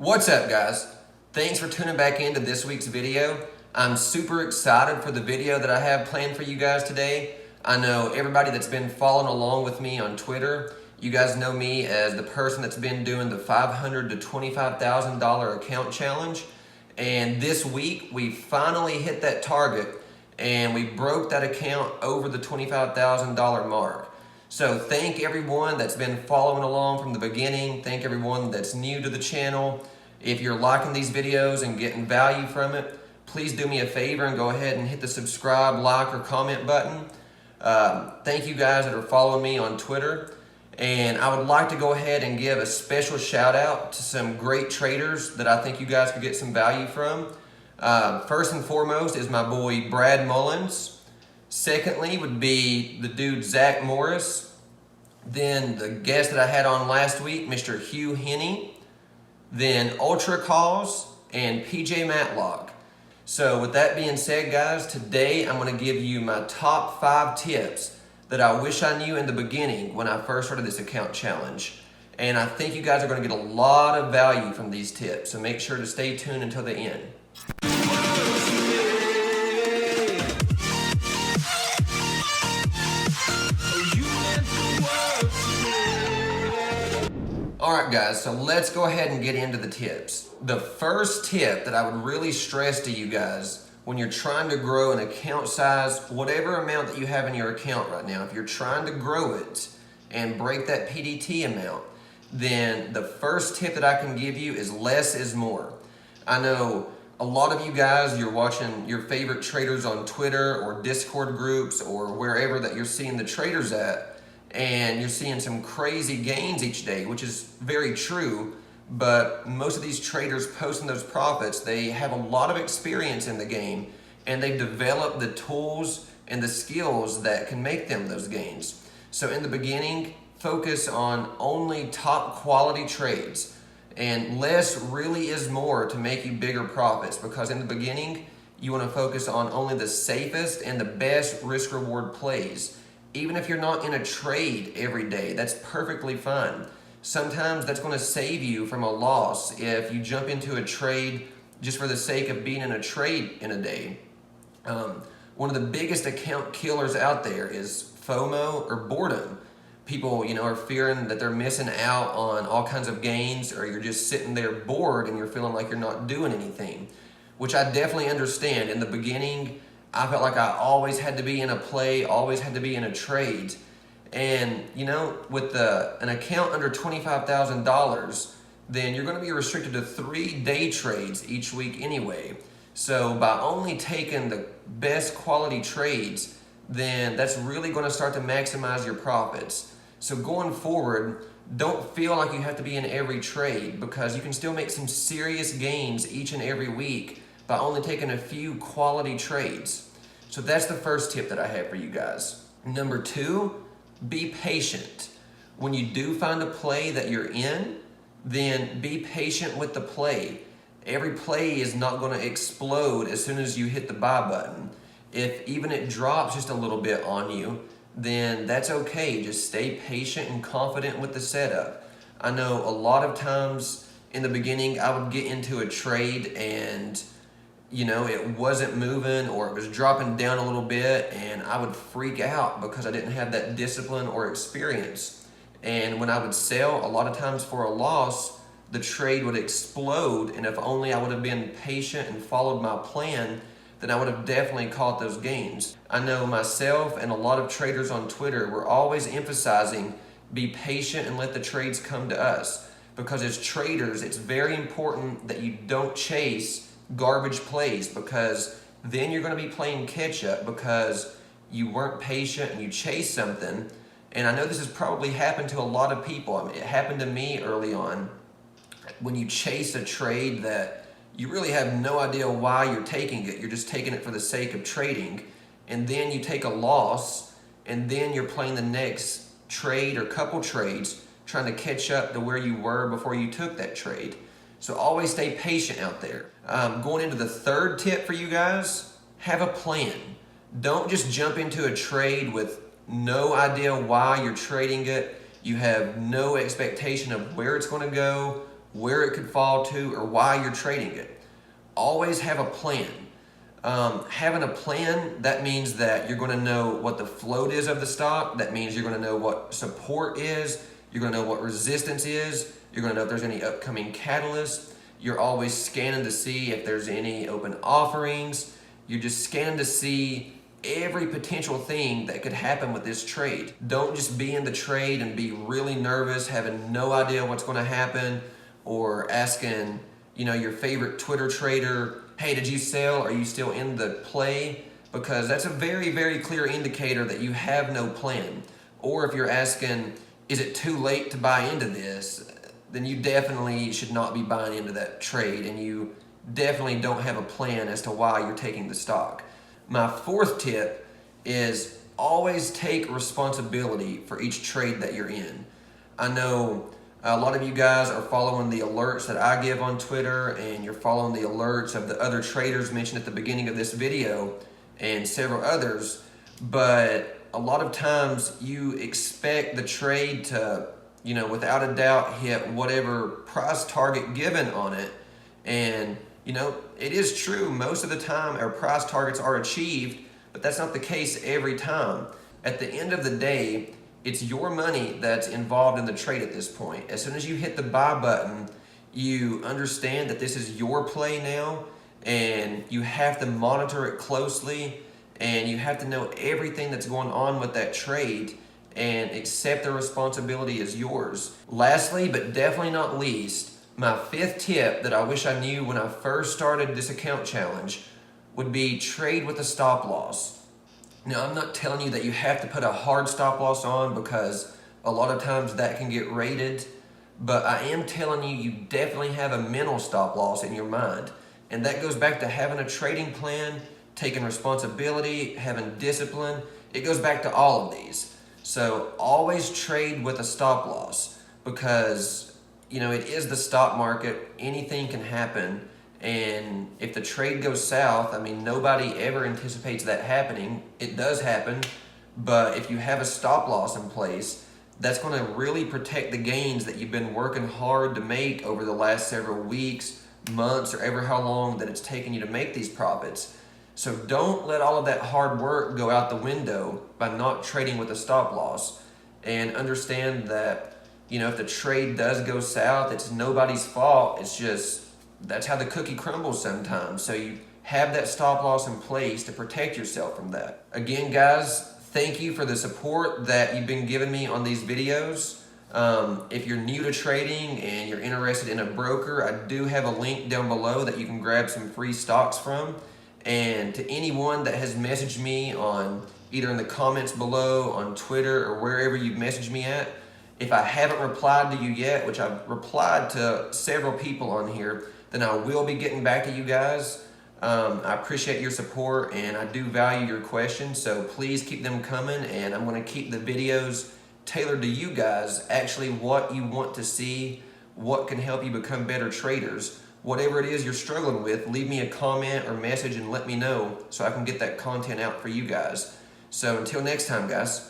What's up, guys? Thanks for tuning back into this week's video. I'm super excited for the video that I have planned for you guys today. I know everybody that's been following along with me on Twitter, you guys know me as the person that's been doing the $500 to $25,000 account challenge. And this week, we finally hit that target and we broke that account over the $25,000 mark. So thank everyone that's been following along from the beginning. Thank everyone that's new to the channel. If you're liking these videos and getting value from it, please do me a favor and go ahead and hit the subscribe, like, or comment button. Thank you guys that are following me on Twitter. And I would like to go ahead and give a special shout out to some great traders that I think you guys could get some value from. First and foremost is my boy Brad Mullins. Secondly would be the dude Zach Morris. Then the guest that I had on last week, Mr. Hugh Henney. Then Ultra Cause and PJ Matlock. So with that being said, guys, today I'm going to give you my top 5 tips that I wish I knew in the beginning when I first started this account challenge. And I think you guys are going to get a lot of value from these tips, so make sure to stay tuned until the end. Alright guys, so let's go ahead and get into the tips. The first tip that I would really stress to you guys when you're trying to grow an account size, whatever amount that you have in your account right now, if you're trying to grow it and break that PDT amount, then the first tip that I can give you is less is more. I know a lot of you guys, you're watching your favorite traders on Twitter or Discord groups or wherever that you're seeing the traders at, and you're seeing some crazy gains each day, which is very true, but most of these traders posting those profits, they have a lot of experience in the game, and they've developed the tools and the skills that can make them those gains. So in the beginning, focus on only top quality trades, and less really is more to make you bigger profits, because in the beginning, you want to focus on only the safest and the best risk-reward plays. Even if you're not in a trade every day, that's perfectly fine. Sometimes that's going to save you from a loss if you jump into a trade just for the sake of being in a trade in a day. One of the biggest account killers out there is FOMO or boredom. People, are fearing that they're missing out on all kinds of gains, or you're just sitting there bored and you're feeling like you're not doing anything, which I definitely understand. In the beginning, I felt like I always had to be in a play, always had to be in a trade. And, with an account under $25,000, then you're going to be restricted to 3 day trades each week anyway. So by only taking the best quality trades, then that's really going to start to maximize your profits. So going forward, don't feel like you have to be in every trade, because you can still make some serious gains each and every week by only taking a few quality trades. So that's the first tip that I have for you guys. Number 2, be patient. When you do find a play that you're in, then be patient with the play. Every play is not going to explode as soon as you hit the buy button. If even it drops just a little bit on you, then that's okay. Just stay patient and confident with the setup. I know a lot of times in the beginning, I would get into a trade and it wasn't moving, or it was dropping down a little bit, and I would freak out because I didn't have that discipline or experience. And when I would sell, a lot of times for a loss, the trade would explode, and if only I would have been patient and followed my plan, then I would have definitely caught those gains. I know myself and a lot of traders on Twitter were always emphasizing be patient and let the trades come to us, because as traders, it's very important that you don't chase garbage plays, because then you're going to be playing catch up because you weren't patient and you chased something. And I know this has probably happened to a lot of people. I mean, it happened to me early on. When you chase a trade that you really have no idea why you're taking it, you're just taking it for the sake of trading, and then you take a loss, and then you're playing the next trade or couple trades trying to catch up to where you were before you took that trade. So always stay patient out there. Going into the third tip for you guys, have a plan. Don't just jump into a trade with no idea why you're trading it. You have no expectation of where it's going to go, where it could fall to, or why you're trading it. Always have a plan. Having a plan, that means that you're going to know what the float is of the stock. That means you're going to know what support is. You're going to know what resistance is. You're going to know if there's any upcoming catalysts. You're always scanning to see if there's any open offerings. You're just scanning to see every potential thing that could happen with this trade. Don't just be in the trade and be really nervous, having no idea what's going to happen, or asking, your favorite Twitter trader, hey, did you sell? Are you still in the play? Because that's a very, very clear indicator that you have no plan. Or if you're asking, is it too late to buy into this? Then you definitely should not be buying into that trade, and you definitely don't have a plan as to why you're taking the stock. My fourth tip is always take responsibility for each trade that you're in. I know a lot of you guys are following the alerts that I give on Twitter, and you're following the alerts of the other traders mentioned at the beginning of this video and several others, but a lot of times you expect the trade to, without a doubt hit whatever price target given on it. And, it is true, most of the time our price targets are achieved, but that's not the case every time. At the end of the day, it's your money that's involved in the trade at this point. As soon as you hit the buy button, you understand that this is your play now, and you have to monitor it closely, and you have to know everything that's going on with that trade and accept the responsibility as yours. Lastly, but definitely not least, my fifth tip that I wish I knew when I first started this account challenge would be trade with a stop loss. Now, I'm not telling you that you have to put a hard stop loss on, because a lot of times that can get rated, but I am telling you, you definitely have a mental stop loss in your mind. And that goes back to having a trading plan, taking responsibility, having discipline. It goes back to all of these. So always trade with a stop loss, because it is the stock market. Anything can happen. And if the trade goes south, nobody ever anticipates that happening. It does happen. But if you have a stop loss in place, that's going to really protect the gains that you've been working hard to make over the last several weeks, months, or ever how long that it's taken you to make these profits. So don't let all of that hard work go out the window by not trading with a stop loss. And understand that, if the trade does go south, it's nobody's fault. It's just, that's how the cookie crumbles sometimes. So you have that stop loss in place to protect yourself from that. Again, guys, thank you for the support that you've been giving me on these videos. If you're new to trading and you're interested in a broker, I do have a link down below that you can grab some free stocks from. And to anyone that has messaged me on either in the comments below, on Twitter, or wherever you've messaged me at, if I haven't replied to you yet, which I've replied to several people on here, then I will be getting back to you guys. I appreciate your support, and I do value your questions, so please keep them coming, and I'm going to keep the videos tailored to you guys, actually what you want to see, what can help you become better traders. Whatever it is you're struggling with, leave me a comment or message and let me know so I can get that content out for you guys. So until next time, guys.